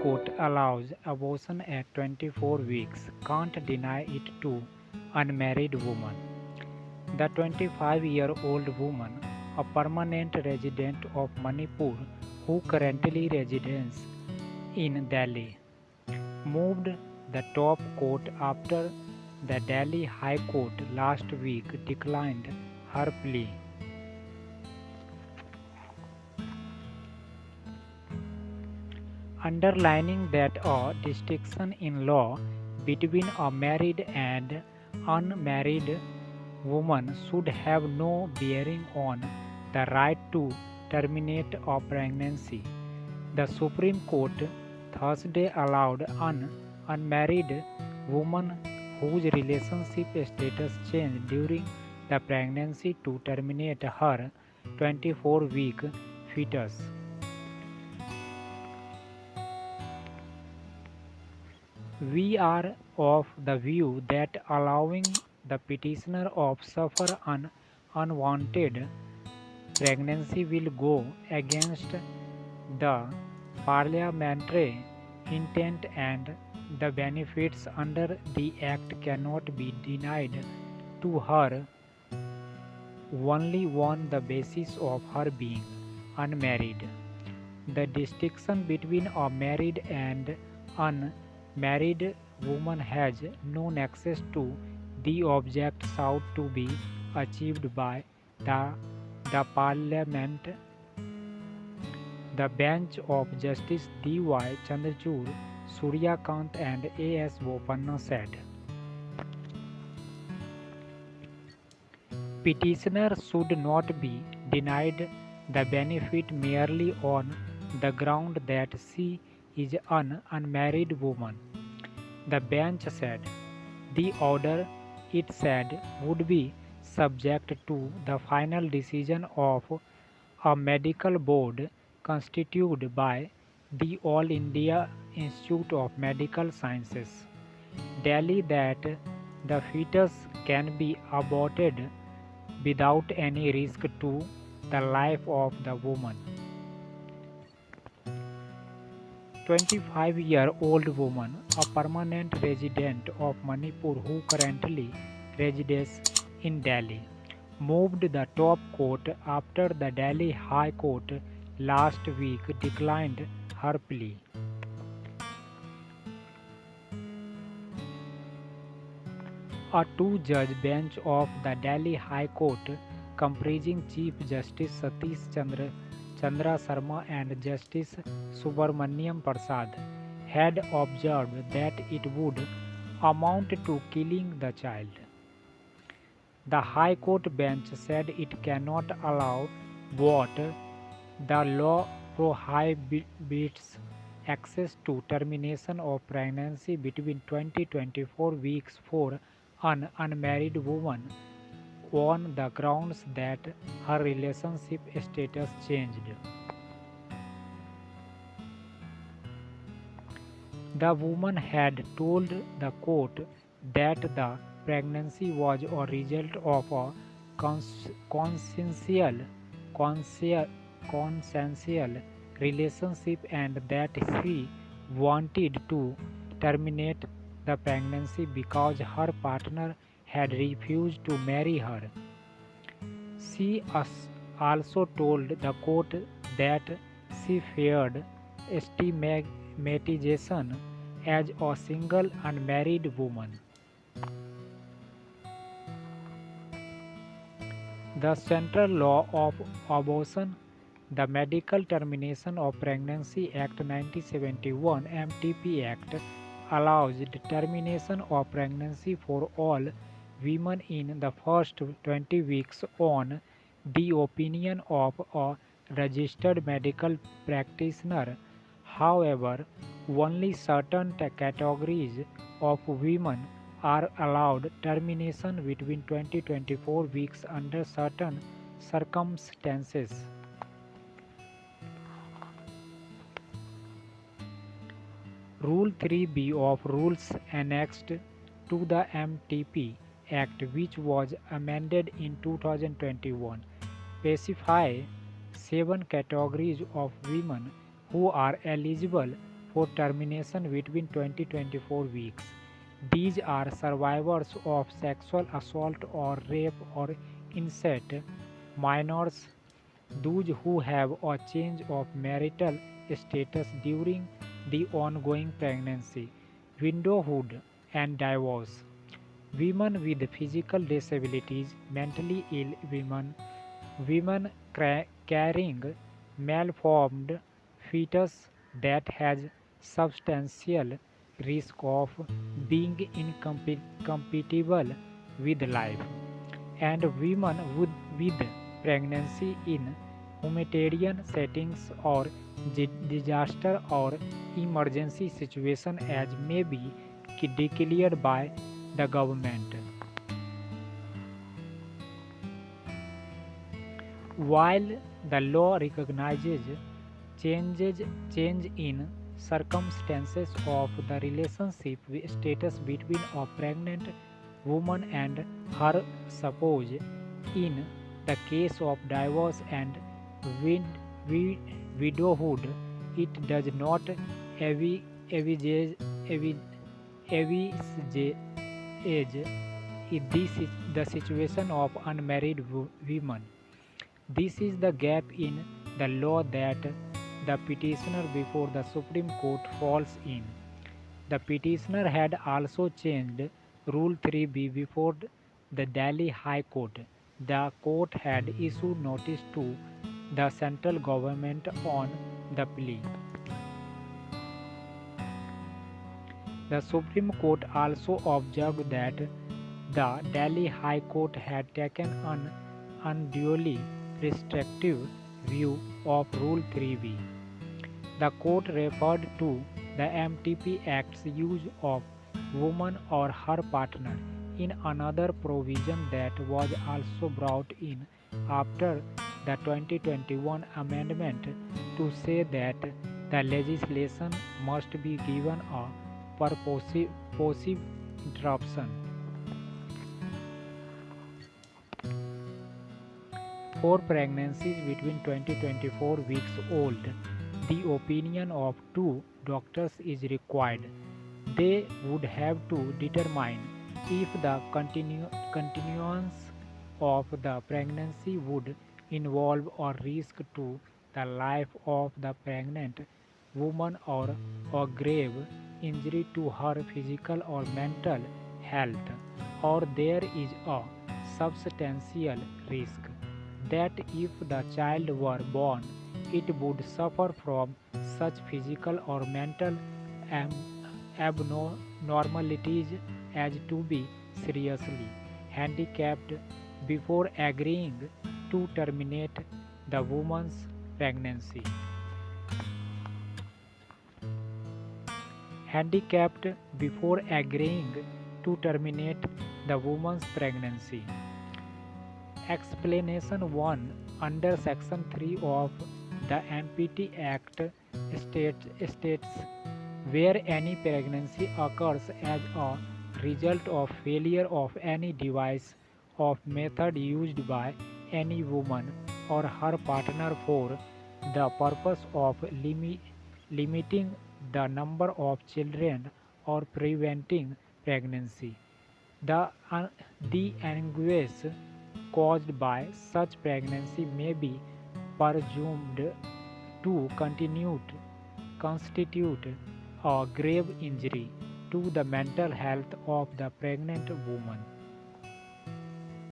Court allows abortion at 24 weeks, can't deny it to unmarried woman. The 25-year-old woman, a permanent resident of Manipur who currently resides in Delhi, moved the top court after the Delhi High Court last week declined her plea. Underlining that a distinction in law between a married and unmarried woman should have no bearing on the right to terminate a pregnancy. The Supreme Court Thursday allowed an unmarried woman whose relationship status changed during the pregnancy to terminate her 24-week fetus. We are of the view that allowing the petitioner of suffer an unwanted pregnancy will go against the parliamentary intent and the benefits under the Act cannot be denied to her only on the basis of her being unmarried. The distinction between a married and unmarried woman has no nexus to the object sought to be achieved by the, the Parliament. The bench of Justice D.Y. Chandrachud, Surya Kant and A.S. Bopanna said, petitioner should not be denied the benefit merely on the ground that she is an unmarried woman. The bench said the order, it said, would be subject to the final decision of a medical board constituted by the All India Institute of Medical Sciences, Delhi, that the fetus can be aborted without any risk to the life of the woman. 25-year-old woman, a permanent resident of Manipur who currently resides in Delhi, moved the top court after the Delhi High Court last week declined her plea. A two-judge bench of the Delhi High Court, comprising Chief Justice Satish Chandra Sharma and Justice Subramaniam Prasad, had observed that it would amount to killing the child. The High Court bench said it cannot allow what the law prohibits access to termination of pregnancy between 20 to 24 weeks for an unmarried woman on the grounds that her relationship status changed. The woman had told the court that the pregnancy was a result of a consensual relationship and that she wanted to terminate the pregnancy because her partner had refused to marry her. She also told the court that she feared stigmatization as a single unmarried woman. The Central Law of Abortion, the Medical Termination of Pregnancy Act 1971 (MTP Act), allows the termination of pregnancy for all women in the first 20 weeks on the opinion of a registered medical practitioner. However, only certain categories of women are allowed termination between 20 to 24 weeks under certain circumstances. Rule 3B of Rules annexed to the MTP Act, which was amended in 2021, specify 7 categories of women who are eligible for termination between 20 to 24 weeks. These are survivors of sexual assault or rape or incest, minors, those who have a change of marital status during the ongoing pregnancy, widowhood, and divorce. Women with physical disabilities, mentally ill women, women carrying malformed fetus that has substantial risk of being incompatible with life, and women with pregnancy in humanitarian settings or disaster or emergency situation as may be declared by the government. While the law recognizes change in circumstances of the relationship status between a pregnant woman and her spouse in the case of divorce and widowhood, it does not envisage this is the situation of unmarried women. This is the gap in the law that the petitioner before the Supreme Court falls in. The petitioner had also changed Rule 3B before the Delhi High Court. The court had issued notice to the central government on the plea. The Supreme Court also observed that the Delhi High Court had taken an unduly restrictive view of Rule 3B. The court referred to the MTP Act's use of woman or her partner in another provision that was also brought in after the 2021 amendment to say that the legislation must be given a purposive interruption. For pregnancies between 20 to 24 weeks old, the opinion of two doctors is required. They would have to determine if the continuance of the pregnancy would involve a risk to the life of the pregnant woman or a grave injury to her physical or mental health, or there is a substantial risk that if the child were born, it would suffer from such physical or mental abnormalities as to be seriously handicapped before agreeing to terminate the woman's pregnancy. Handicapped before agreeing to terminate the woman's pregnancy. Explanation 1. Under Section 3 of the MPT Act states where any pregnancy occurs as a result of failure of any device or method used by any woman or her partner for the purpose of limiting the number of children or preventing pregnancy. The anguish caused by such pregnancy may be presumed to constitute a grave injury to the mental health of the pregnant woman.